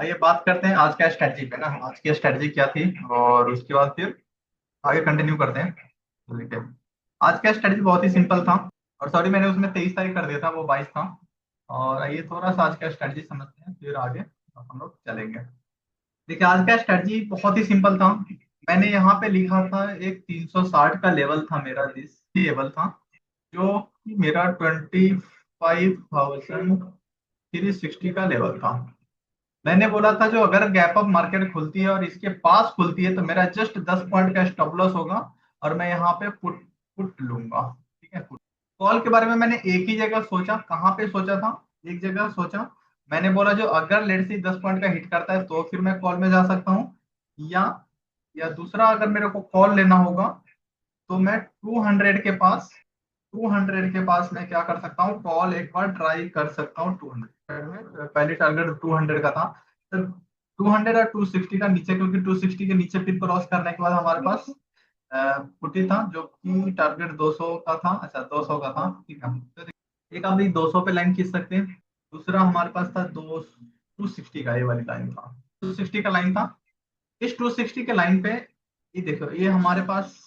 आइए बात करते हैं आज का स्ट्रेटजी पे ना। आज की स्ट्रेटजी क्या थी और उसके बाद फिर आगे कंटिन्यू करते हैं। तो देखिए, आज का स्ट्रेटजी बहुत ही सिंपल था। और सॉरी, मैंने उसमें 23 तारीख कर दिया था, वो 22 था। और आइए थोड़ा सा आज का स्ट्रेटजी समझते हैं, फिर आगे हम लोग चलेंगे। देखिए, आज का स्ट्रेटजी बहुत ही सिंपल था। मैंने यहाँ पे लिखा था एक 360 का लेवल था मेरा, दिस लेवल था, जो कि मेरा 25,360 का लेवल था। मैंने बोला था जो अगर गैप अप मार्केट खुलती है और इसके पास खुलती है तो मेरा जस्ट 10 पॉइंट का स्टॉप लॉस होगा। और मैं यहाँ पे पुट पुट लूंगा। ठीक है, पुट कॉल के बारे में मैंने एक ही जगह सोचा। कहाँ पे सोचा था? एक जगह सोचा। मैंने बोला जो अगर लेट से 10 पॉइंट का हिट करता है तो फिर मैं कॉल में जा सकता हूँ। या या दूसरा, अगर मेरे को कॉल लेना होगा तो मैं 200 मैं क्या कर सकता हूँ, कॉल एक बार ट्राई कर सकता हूँ 200 में। पहले टारगेट 200 का था, तो 200 और 260 का नीचे, क्योंकि 260 के नीचे फिर क्रॉस करने के बाद हमारे पास पुटी था जो कि टारगेट 200 का था। अच्छा, 200 का था। ठीक है, तो एक आप 200 पे लाइन खींच सकते हैं। दूसरा हमारे पास था 260 का, ये वाली लाइन था, 260 का लाइन था। इस 260 के लाइन पे ये देखो, ये हमारे पास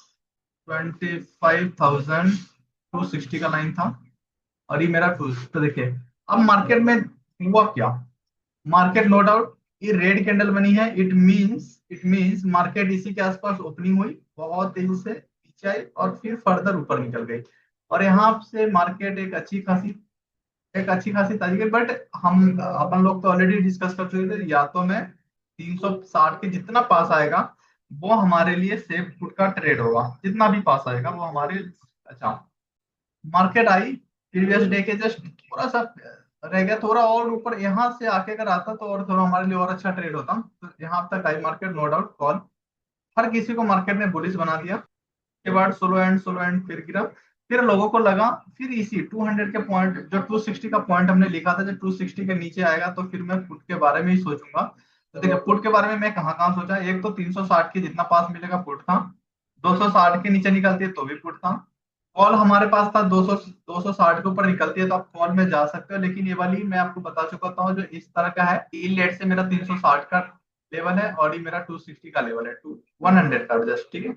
25,260 का लाइन था। और ये मेरा टूल। तो देखिए, अब मार्केट में हुआ क्या। मार्केट नो डाउट ये रेड कैंडल बनी है। इट मींस मार्केट इसी के आसपास ओपनिंग हुई, बहुत तेजी से नीचे आई और फिर फर्दर ऊपर निकल गई। और यहाँ से मार्केट एक अच्छी खासी ताजी गई। बट हम अपन लोग तो ऑलरेडी डिस्कस कर चुके थे, या तो मैं 360 के जितना पास आएगा वो हमारे लिए सेफ फुट का ट्रेड होगा, जितना भी पास आएगा वो हमारे। अच्छा, मार्केट आई प्रीवियस डे के जस्ट थोड़ा सा रह गया, थोड़ा और ऊपर यहाँ से आके अगर आता तो और थोड़ा हमारे लिए और अच्छा ट्रेड होता। तो यहाँ तक आई मार्केट, नो डाउट कॉल। हर किसी को मार्केट ने बुलिश बना दिया। के बाद स्लो एंड फिर गिरा। फिर लोगों को लगा, फिर इसी 200 के पॉइंट, जो 260 का पॉइंट हमने लिखा था, जब 260 के नीचे आएगा तो फिर मैं पुट के बारे में ही सोचूंगा। तो देखिए, पुट के बारे में मैं कहाँ कहाँ सोचा। एक तो 360 के जितना पास मिलेगा पुट था। 260 के नीचे निकलती है तो भी पुट था। कॉल हमारे पास था 260 के ऊपर निकलती है तो आप कॉल में जा सकते हो। लेकिन ये वाली मैं आपको बता चुका था, जो इस तरह का है, ई लेट से मेरा 360 का लेवल है और ये मेरा 260 का लेवल है, 100 का जस्ट। ठीक है,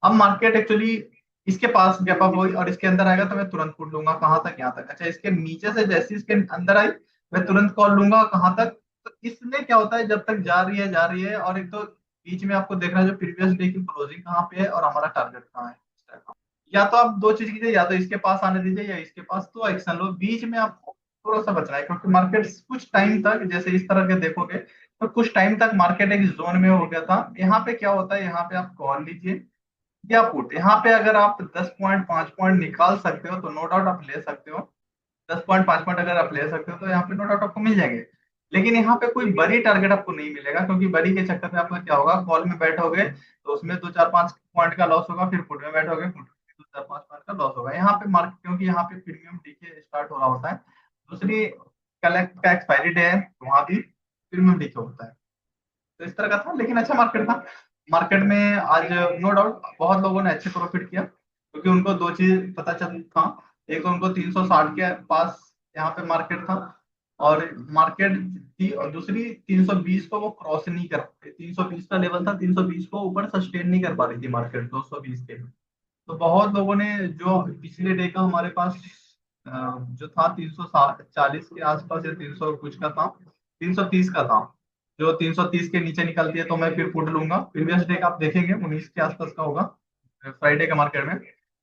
अब मार्केट एक्चुअली इसके पास गैप अप हुई और इसके अंदर आएगा तो मैं तुरंत पुट लूंगा। कहाँ तक? यहाँ तक। अच्छा, इसके नीचे से जैसे इसके अंदर आई मैं तुरंत कॉल लूंगा। कहाँ तक? तो इसमें क्या होता है, जब तक जा रही है और एक तो बीच में आपको देखना है जो प्रीवियस डे की क्लोजिंग कहाँ पे है और हमारा टारगेट कहाँ है, इस टाइप का। या तो आप दो चीज कीजिए, या तो इसके पास आने दीजिए या इसके पास, तो एक्शन लो। बीच में आपको थोड़ा सा बचना है, क्योंकि मार्केट कुछ टाइम तक जैसे इस तरह के देखोगे तो कुछ टाइम तक मार्केट एक जोन में हो गया था। यहाँ पे क्या होता है, यहाँ पे आप कॉल लीजिए या पुट। यहाँ पे अगर आप 10 पॉइंट 5 पॉइंट निकाल सकते हो तो नो डाउट आप ले सकते हो। 10 पॉइंट 5 पॉइंट अगर आप ले सकते हो तो यहाँ पे नो डाउट आपको मिल जाएंगे। लेकिन यहाँ पे कोई बड़ी टारगेट आपको नहीं मिलेगा, क्योंकि बड़ी के चक्कर में आपका क्या होगा, कॉल में बैठोगे तो उसमें 2 4 5 पॉइंट का लॉस होगा, फिर पुट में बैठोगे, पुट में 2 4 5 पॉइंट का लॉस होगा। यहाँ पे मार्केट, क्योंकि यहाँ पे प्रीमियम डीके स्टार्ट हो रहा होता है। दूसरी, कलेक्ट का एक्सपायरी डे है, वहां भी प्रीमियम डीके होता है। तो इस तरह का था, लेकिन अच्छा मार्केट था। मार्केट में आज नो डाउट बहुत लोगों ने अच्छे प्रॉफिट किया, क्योंकि उनको दो चीज पता चल था। एक तो उनको 360 के पास यहाँ पे मार्केट था और मार्केट थी, और दूसरी 320 को वो क्रॉस नहीं कर पाए। 320 का लेवल था, 320 को ऊपर सस्टेन नहीं कर पा रही थी मार्केट 220 के। तो बहुत लोगों ने, जो पिछले डे का हमारे पास जो था 340 के आसपास या 300 कुछ का था, 330 का था, जो 330 के नीचे निकलती है तो मैं फिर पुट लूंगा। प्रीवियस डे का आप देखेंगे 19 के आसपास का होगा, फ्राइडे का मार्केट में।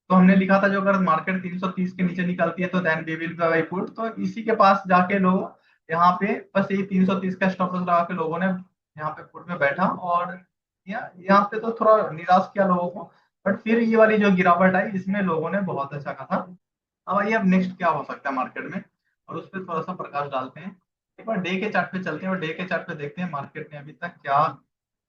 तो हमने लिखा था जो अगर मार्केट 330 के नीचे निकलती है तो then we will by put. तो इसी के पास जाके लोग यहाँ पे बस यही 330 का स्टॉप लॉस लगा के लोगों ने यहाँ पे पुट में बैठा। और यहाँ पे तो थोड़ा निराश किया लोगों को। बट फिर ये वाली जो गिरावट आई इसमें लोगों ने बहुत अच्छा कहा था। अब आइए, अब नेक्स्ट क्या हो सकता है मार्केट में, और उस पर थोड़ा सा प्रकाश डालते हैं। एक बार डे के चार्ट पे चलते हैं और डे के चार्ट पे देखते हैं मार्केट ने अभी तक क्या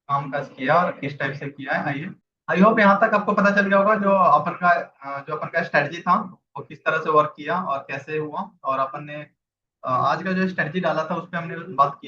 काम काज किया और किस टाइप से किया है। आइए, आई होप यहाँ तक आपको पता चल गया होगा जो अपन का स्ट्रेटजी था वो किस तरह से वर्क किया और कैसे हुआ। और अपन ने आज का जो स्ट्रेटजी डाला था उस पर हमने बात की।